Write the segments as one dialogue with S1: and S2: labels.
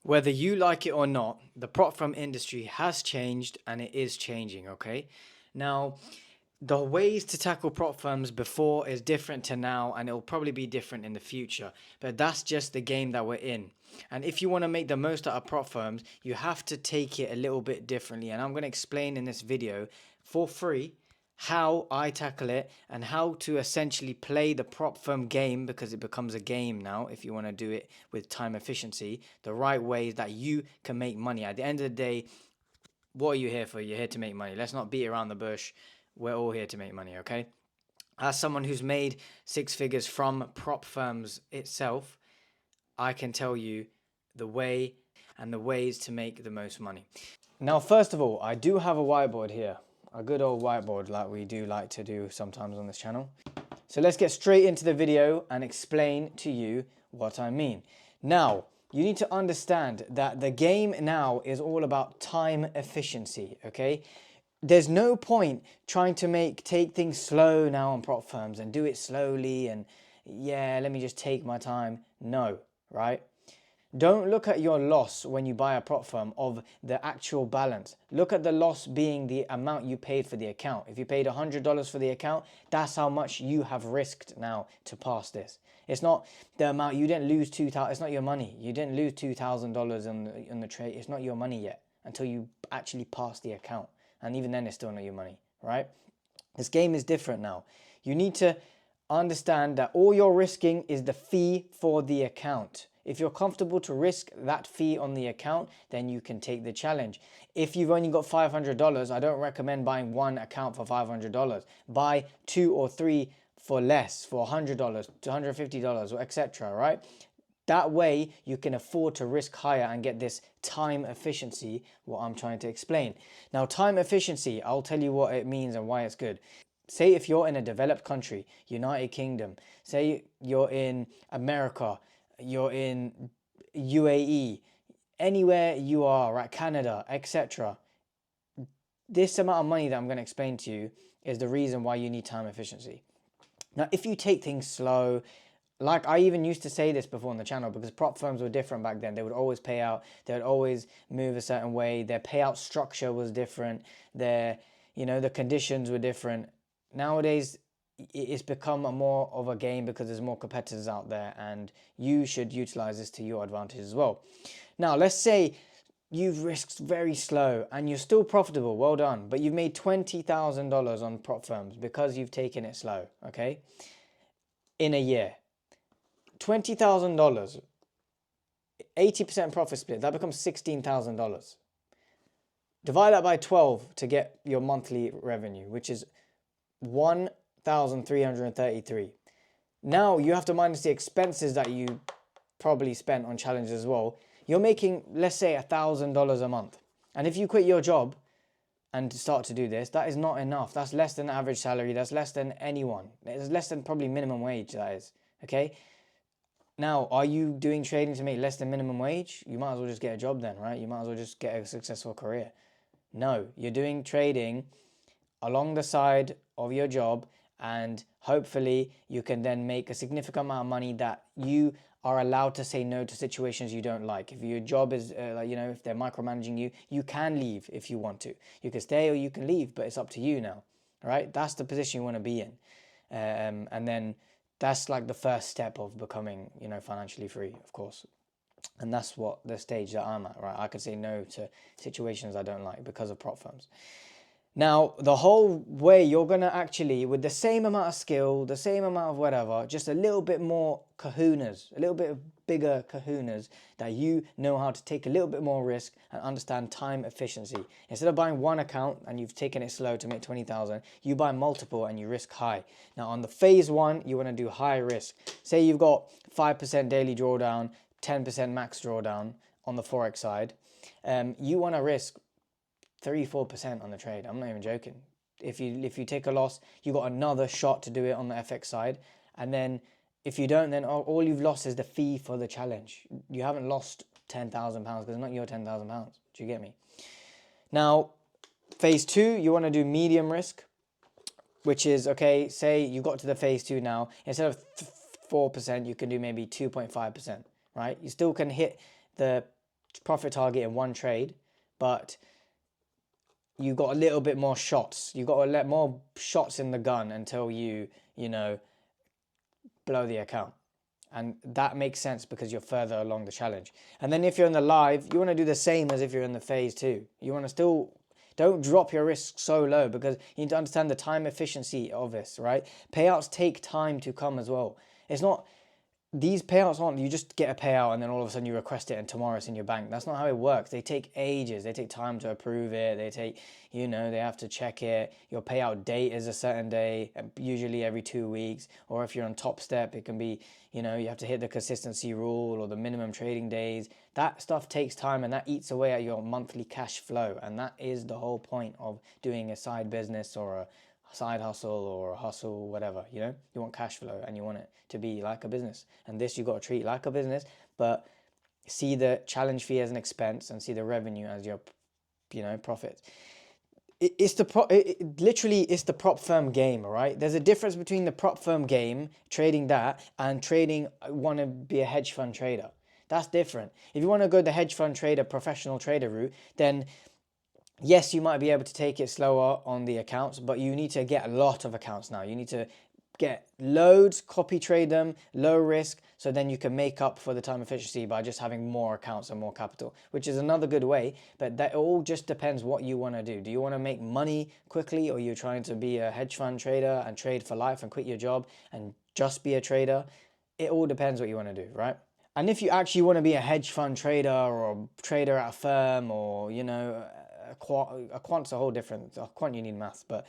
S1: Whether you like it or not, the prop firm industry has changed and it is changing, okay? Now, the ways to tackle prop firms before is different to now, and it'll probably be different in the future. But that's just the game that we're in. And if you want to make the most out of prop firms, you have to take it a little bit differently. And I'm going to explain in this video for free how I tackle it and how to essentially play the prop firm game, because it becomes a game now if you want to do it with time efficiency, the right ways that you can make money. At the end of the day, what are you here for? You're here to make money. Let's not beat around the bush. We're all here to make money, okay? As someone who's made six figures from prop firms itself, I can tell you the way and the ways to make the most money. Now, first of all, I do have a whiteboard here, a good old whiteboard like we do like to do sometimes on this channel. So let's get straight into the video and explain to you what I mean. Now, you need to understand that the game now is all about time efficiency, okay? There's no point trying to take things slow now on prop firms and do it slowly and yeah, let me just take my time. No, right? Don't look at your loss when you buy a prop firm of the actual balance. Look at the loss being the amount you paid for the account. If you paid $100 for the account, that's how much you have risked now to pass this. It's not the amount, you didn't lose $2,000, it's not your money. You didn't lose $2,000 in the trade. It's not your money yet until you actually pass the account. And even then, it's still not your money, right? This game is different now. You need to understand that all you're risking is the fee for the account. If you're comfortable to risk that fee on the account, then you can take the challenge. If you've only got $500, I don't recommend buying one account for $500. Buy two or three for less, for $100, $250, or etc., right? That way you can afford to risk higher and get this time efficiency, what I'm trying to explain. Now, time efficiency, I'll tell you what it means and why it's good. Say if you're in a developed country, United Kingdom, say you're in America, you're in UAE, anywhere you are, right, Canada, etc. This amount of money that I'm going to explain to you is the reason why you need time efficiency. Now, if you take things slow, like I even used to say this before on the channel, because prop firms were different back then. They would always pay out, they would always move a certain way, their payout structure was different, their, the conditions were different. Nowadays, it's become more of a game because there's more competitors out there, and you should utilize this to your advantage as well. Now, let's say you've risked very slow and you're still profitable, well done, but you've made $20,000 on prop firms because you've taken it slow, okay? In a year. $20,000, 80% profit split, that becomes $16,000. Divide that by 12 to get your monthly revenue, which is 1,333. Now you have to minus the expenses that you probably spent on challenges as well. You're making, let's say, $1,000 a month. And if you quit your job and start to do this, that is not enough. That's less than average salary. That's less than anyone. It's less than probably minimum wage, that is. Okay? Now, are you doing trading to make less than minimum wage? You might as well just get a job then, right? You might as well just get a successful career. No, you're doing trading along the side of your job, and hopefully you can then make a significant amount of money that you are allowed to say no to situations you don't like. If your job is, if they're micromanaging you, you can leave if you want to. You can stay or you can leave, but it's up to you now, right? That's the position you want to be in. And then that's like the first step of becoming, financially free, of course. And that's what the stage that I'm at, right? I could say no to situations I don't like because of prop firms. Now, the whole way you're going to actually, with the same amount of skill, the same amount of whatever, just a little bit more kahunas, a little bit of bigger kahunas, that you know how to take a little bit more risk and understand time efficiency. Instead of buying one account and you've taken it slow to make 20,000, you buy multiple and you risk high. Now, on the phase one, you want to do high risk. Say you've got 5% daily drawdown, 10% max drawdown on the Forex side. You want to risk 3-4% on the trade. I'm not even joking. If you take a loss, you got another shot to do it on the FX side, and then if you don't, then all you've lost is the fee for the challenge. You haven't lost £10,000 because it's not your £10,000. Do you get me? Now, phase two, you want to do medium risk, which is, okay, say you got to the phase two now, instead of 4%, you can do maybe 2.5%, right? You still can hit the profit target in one trade, but you got a little bit more shots. You got to let more shots in the gun until you know, blow the account. And that makes sense because you're further along the challenge. And then if you're in the live, you want to do the same as if you're in the phase 2. You want to still, don't drop your risk so low, because you need to understand the time efficiency of this, right? Payouts take time to come as well. It's not, these payouts aren't, you just get a payout and then all of a sudden you request it and tomorrow it's in your bank. That's not how it works. They take ages. They take time to approve it. They take, you know, they have to check it. Your payout date is a certain day, usually every 2 weeks. Or if you're on Top Step, it can be, you know, you have to hit the consistency rule or the minimum trading days. That stuff takes time and that eats away at your monthly cash flow. And that is the whole point of doing a side business or a side hustle or a hustle, whatever. You know, you want cash flow and you want it to be like a business, and this you got to treat like a business, but see the challenge fee as an expense and see the revenue as your, you know, profit. Literally it's the prop firm game, all right? There's a difference between the prop firm game, trading that, and trading, want to be a hedge fund trader. That's different. If you want to go the hedge fund trader, professional trader route, then yes, you might be able to take it slower on the accounts, but you need to get a lot of accounts now. You need to get loads, copy trade them, low risk, so then you can make up for the time efficiency by just having more accounts and more capital, which is another good way. But that all just depends what you want to do. Do you want to make money quickly, or you're trying to be a hedge fund trader and trade for life and quit your job and just be a trader? It all depends what you want to do, right? And if you actually want to be a hedge fund trader or a trader at a firm, or, you know, a quant's a whole different, a quant you need maths, but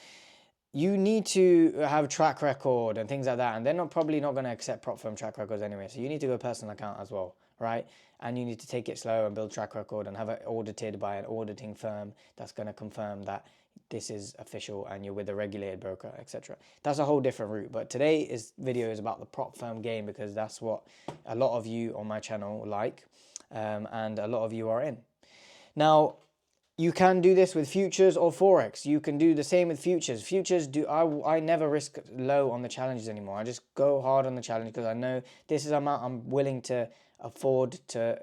S1: you need to have track record and things like that, and they're probably not going to accept prop firm track records anyway, so you need to go personal account as well, right? And you need to take it slow and build track record and have it audited by an auditing firm that's going to confirm that this is official and you're with a regulated broker, etc. That's a whole different route, but today's video is about the prop firm game because that's what a lot of you on my channel like, and a lot of you are in. Now, you can do this with futures or Forex. You can do the same with futures. Futures, I never risk low on the challenges anymore. I just go hard on the challenge because I know this is the amount I'm willing to afford to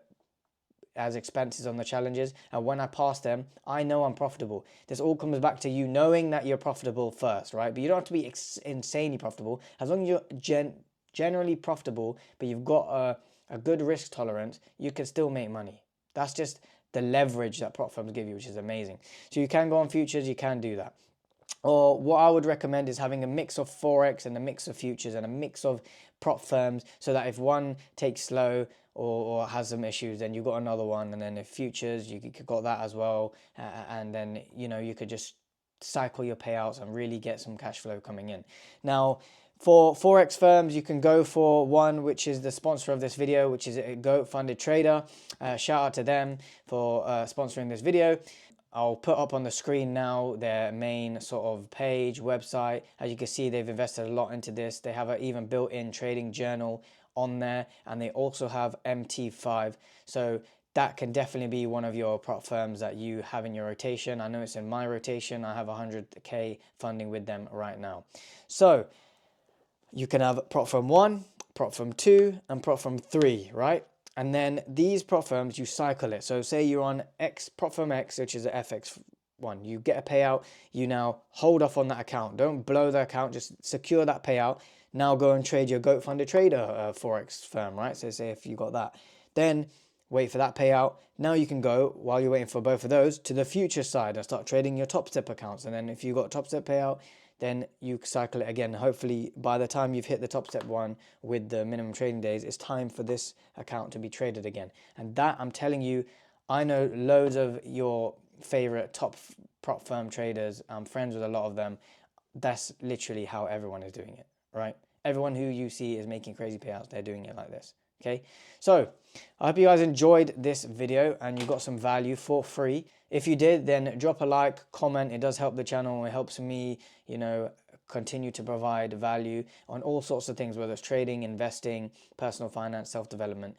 S1: as expenses on the challenges. And when I pass them, I know I'm profitable. This all comes back to you knowing that you're profitable first, right? But you don't have to be insanely profitable. As long as you're generally profitable, but you've got a good risk tolerance, you can still make money. That's just the leverage that prop firms give you, which is amazing. So you can go on futures, you can do that. Or what I would recommend is having a mix of Forex and a mix of futures and a mix of prop firms, so that if one takes slow or has some issues, then you've got another one. And then if futures, you got that as well. And then, you know, you could just cycle your payouts and really get some cash flow coming in. Now, for Forex firms, you can go for one which is the sponsor of this video, which is a Goat Funded Trader. Shout out to them for sponsoring this video. I'll put up on the screen now their main sort of page, website. As you can see, they've invested a lot into this. They have an even built-in trading journal on there, and they also have MT5. So that can definitely be one of your prop firms that you have in your rotation. I know it's in my rotation. I have 100K funding with them right now. So you can have prop firm 1, prop firm 2, and prop firm 3, right? And then these prop firms, you cycle it. So say you're on prop firm X, which is an FX1. You get a payout. You now hold off on that account. Don't blow the account. Just secure that payout. Now go and trade your Goat Funded Trader Forex firm, right? So say if you got that. Then wait for that payout. Now you can go, while you're waiting for both of those, to the future side and start trading your Top Step accounts. And then if you got Top Step payout, then you cycle it again. Hopefully by the time you've hit the Top Step one with the minimum trading days, it's time for this account to be traded again. And that, I'm telling you, I know loads of your favorite top prop firm traders. I'm friends with a lot of them. That's literally how everyone is doing it, right? Everyone who you see is making crazy payouts, they're doing it like this. Okay, so I hope you guys enjoyed this video and you got some value for free. If you did, then drop a like, comment. It does help the channel. It helps me, you know, continue to provide value on all sorts of things, whether it's trading, investing, personal finance, self-development.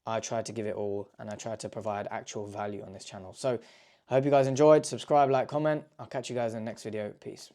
S1: I try to give it all, and I try to provide actual value on this channel. So I hope you guys enjoyed. Subscribe, like, comment. I'll catch you guys in the next video. Peace.